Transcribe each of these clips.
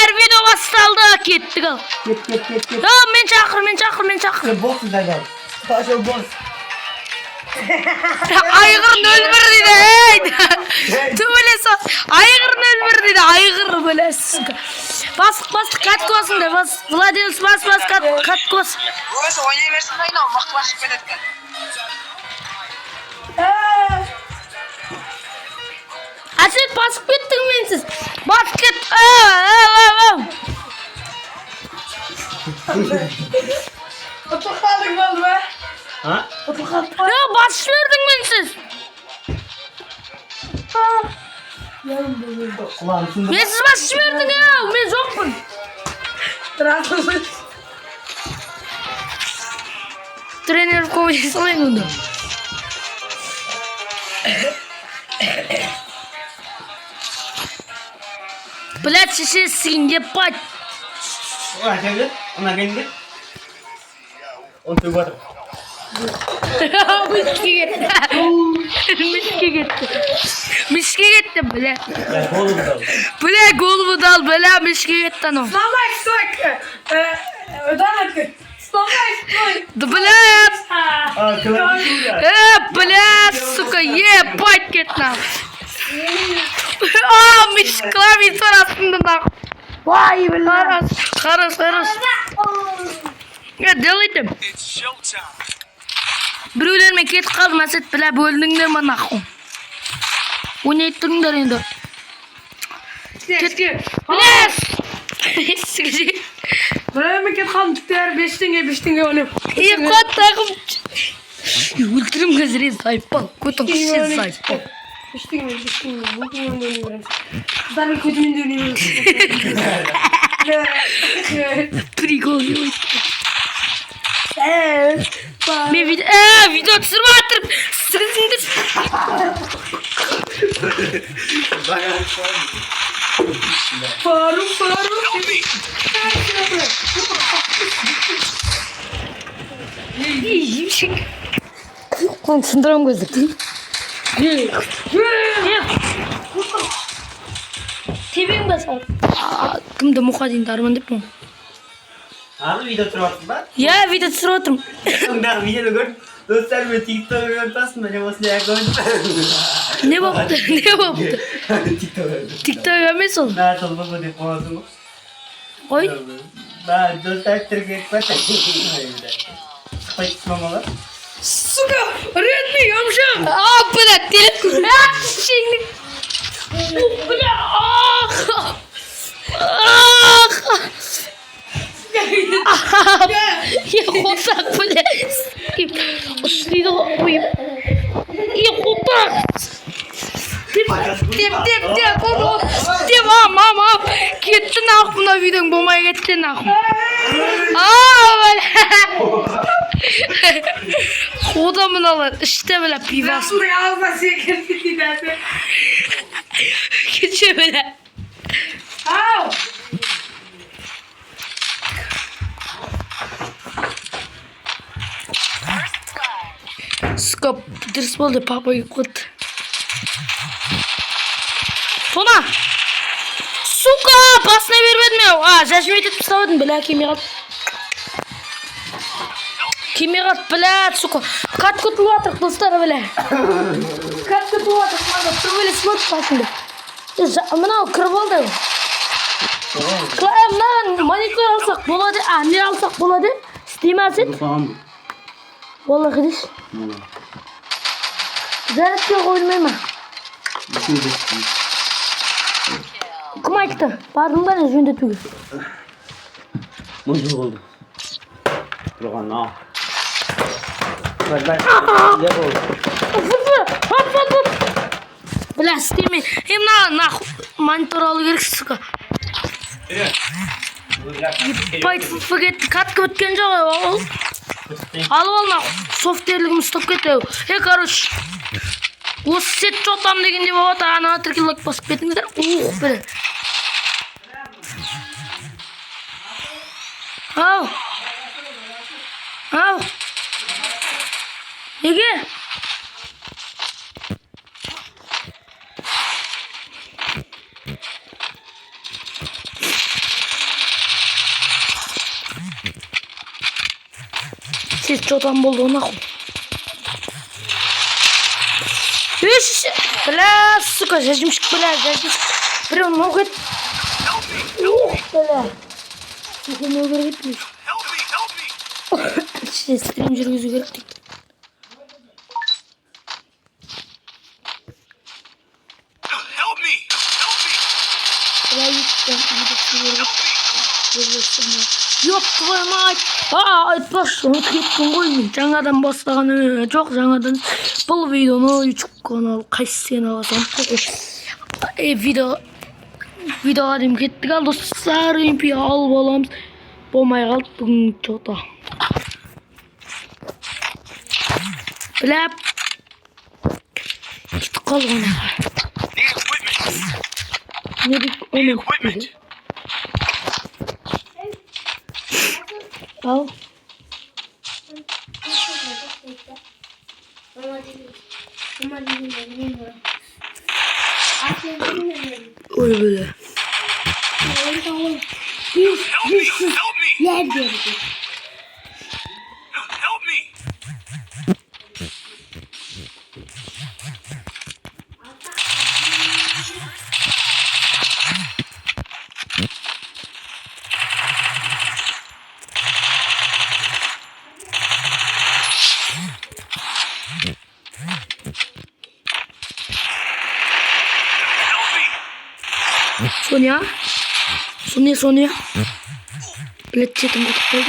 Beyler video bastaldı kettik al. Ket. Tamam men çakır. Sen boksun da gel. Taşa bok. Aygırın ölmür dedi hey. Tümüle son. Aygırın ölmür dedi aygır böyle. Bas kat kosun de bas. Vladimir bas kat kos. Burası oynayıversin oyna vaklaşıp edetken. Asit basıp gittin mensiz. Basket. Otur kaldık oldu be. Ha? Otur kaldık. Ya baş verdin mensiz. Yarın bozuldu. Ulan şimdi Mensiz baş verdin ya. Men yokmun. Rahatsız. Trener kovayım onu. Блять, шиши ебать. Ulan çevir. Ona geldi. Onu tüy Мишки кетті, бля. Ya oğlum da. Бля, голову дал, бля, мишки кетті анау. Сломай стойку. Ударок. Сломай стойку. Да, блядь. Aa kılavuz ya. Блядь, сука, ебать кетті нахуй. Клавиш var aslında нахуй. Vay be. Хорош. Ya deliydim. Біреулермен кетіп қалдым, әсет, бля, бөлдіңдер ма нахуй. Ойнайттыңдар енді. Блядь. Buraya ket kaldım tutar 5 tenge oynuyorum. Кот тағым. Өлтірім қазір сайпал. Көтің кіші сайпал. 5 tenge. Bu oynuyorum. Kızların kötümün de oynuyorum. Прикол yok. Мен видео түсіріп атырып. Сізіңді. Faruk. Қолын сындырам көзді. Тебең басар. Кімді мұқа дейін дарман деп мұң. Abi video turvatın bak. Я видео түсіріп отырмын. Ondan videoyu gör. Dostlar böyle TikTok'a görüntüsün bence o silahı koydum. Не болыпты? TikTok'a. TikTok емес ол. Ben tolma bu deyip oğazım. Ой. Ben dostlar Türkiye etmez. Спать мамалар. Сука, редный амжам. Блядь, телефон. Шейник. Бля, Я хотак, блядь. Ұшлайды қойып. Я хотак. Деп, мама. Кетті нахуй, мына видеоң болмай кетті нахуй. Хода мыналар, іште бля пивас. Buraya ağzına sekirdi giderdi. Keçе бля. Au. Сука, дұрыс болды, папа ұйқыды. Тона! Сука, басына бермедім еу. Жәшім етіп тастауыдың, бля, кеме қалды, бля, сука. Кат күтіліп атырық, достар, бля. Кат күтіліп атырық, маңда, тұр бөлі смотр басында. Мынау кір болды. Мынаған маникюр алсақ болады, не алсақ болады. Істемәсет. Wallah gidiş. Zaten koymayayım mı? Kim açtı? Pardon ben yüzünde tüy. Muzlu oldu. Durgan na. Bak. Ya bu. Hop. Бля, істеме. Hem на монитор алу керек, сука. Ебать, фуфа катка өткен жоқ ол. Алып алма, софтерлігім ұстап кетті. Короче, осы сет жотам дегенде болады, ана тіркелік басып кетіңіздер. Бля. Ау. Неге? Siz çotan buldu ona koy. Üş! Bla suka жажимшик бля, жажимшик. Прям могут. Бля. Сука не угорит. Сейчас стрим жүргізу керек дейді. Ёп твою мать! Айтпашы, ұмытып ғой мен. Жаңадан бастаған жоқ, жаңадан бұл видеоны YouTube канал қайсы сен аласам. Видеоға дейін кеттік ал достар, емпи алып аламыз. Болмай қалды бүгін жота. Біләп. Кетіп қалды ғана. Не дейік оны? Al. Oy böyle. Соня. Блядь, что там такое?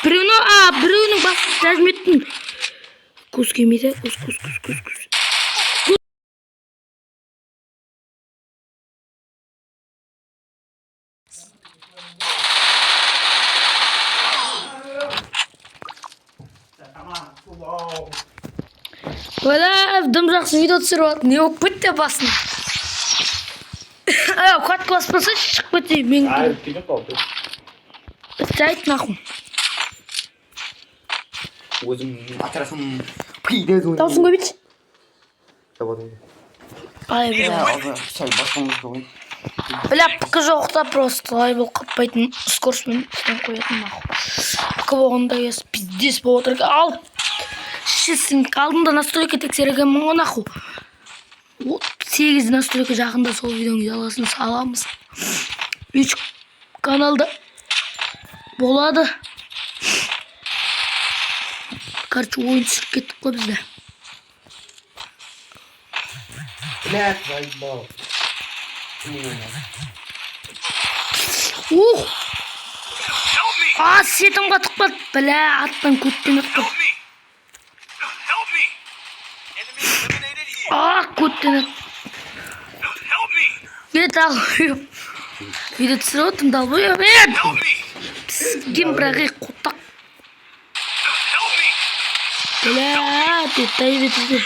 Брюно, бас, нажметін. Кус кемейді, кус. Voilà, дым жақсы видео түсіріп алды. Не болып кетті басын? Қатқы баспаса шығып кетті. Мен жайт нахуй. өзім атырасым пиде зойын. Даусын көбейші? Табадым. Ай, бля. Сәл басқамыз қойын. Бля, пікі жоқта просто. Ай, бұл қаппайтын скорсмен істен қоятын нахуй. Пікі болғанда ес пиздес болып отыр. Ал! Шесін алдында настройка тексерген мұңы наху. 8 настройка жақында сол видеоның жалғасын саламыз. YouTube каналда болады. Короче, ойын түсіп кеттік қой бізде. Блядь, заебал. Сетім қатық бат. Бля, аттан көттен өттім. Көттен өттім. Бет алғым. Видео түсіріп өттім, далбой. Бет! Сізген бірағи қоттақ. Бля, деттай бетізді.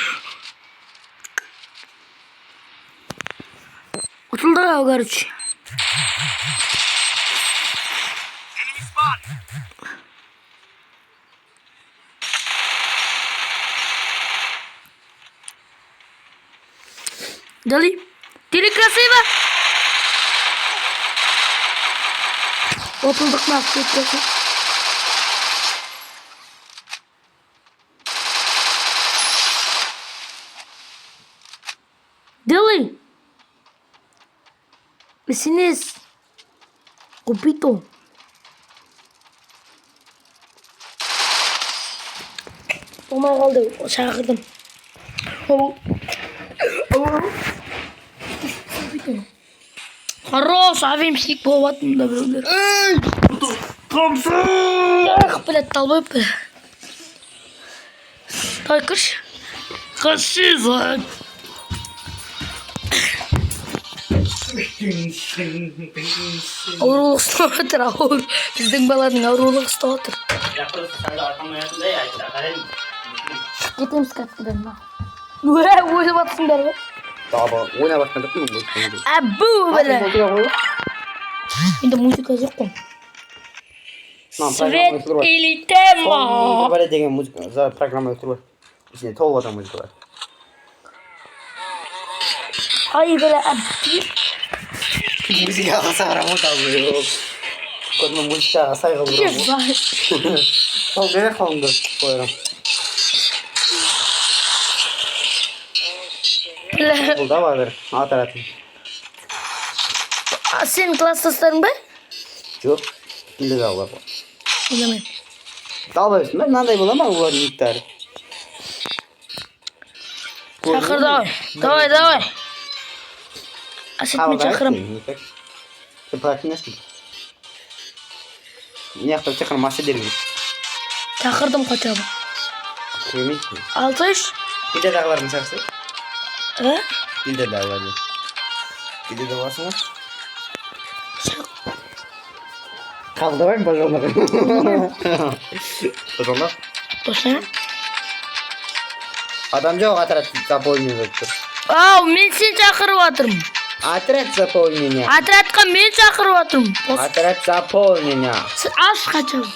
Ұтылды ау, короче. Дали? Тили красиво? Отылдық ма? Дали? Синес. Купито. Болмай қалды, шақырдым. Хорош, авимшник болатын да біреулер. Эй! Қамсы! Блядь, талбай, блядь. Давай, кірші. Кірші, зай. Аурулық ұстап отыр, ауыр. Біздің баланың аурулық ұстап отыр. Я просто сәлді арқамда ятында, я айтты, қарайын. Кетеміз кәттіден, ма. Ойлап атсыңдар, ба? Таба, ойна басқан жоқпын ғой. Әбу, бля. Енді музыка жоқ қой. Свет или тема? Балет деген музыка, за программа өтірі бар. Ішінде толып отырған музыка бар. Ай, бля, әбді. Музыкаға сағырамын табы. Көрме музыкаға сайғы бұрам. Сол бере қалыңды қойырам. Бля, Бұл да бар, атаратын. senin klastastların be? Жоқ, білді да олар бар. Bilemedim. Dalbayısın ben, mынандай бола ма олардың никтары? Çakır davay. Davay, davay. Asetme çakırım. Ты профинесің? Не қылып чакырым маса дерген. Çakırdım kaçabı. Кремейсің. 6-3. Білді дағылардың шақсы? He? Білді дағыларды. Білді де барсың ба? Қалды бар бажонлар. Бажонлар? Dostum. Адам жоқ атырат заполнение өтті. Ау, мен сeni çakırıp atırım. Отряд заполнение. Atratқа мен çakırıp atırım. Отряд заполнение. Az kaçalım.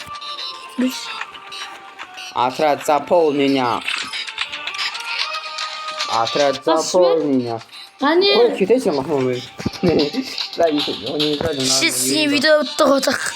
Отряд заполнения. Отряд заполнения. Hani? Ой, кетесің махмуд. Да, не знаю. Siz video bitti olacak.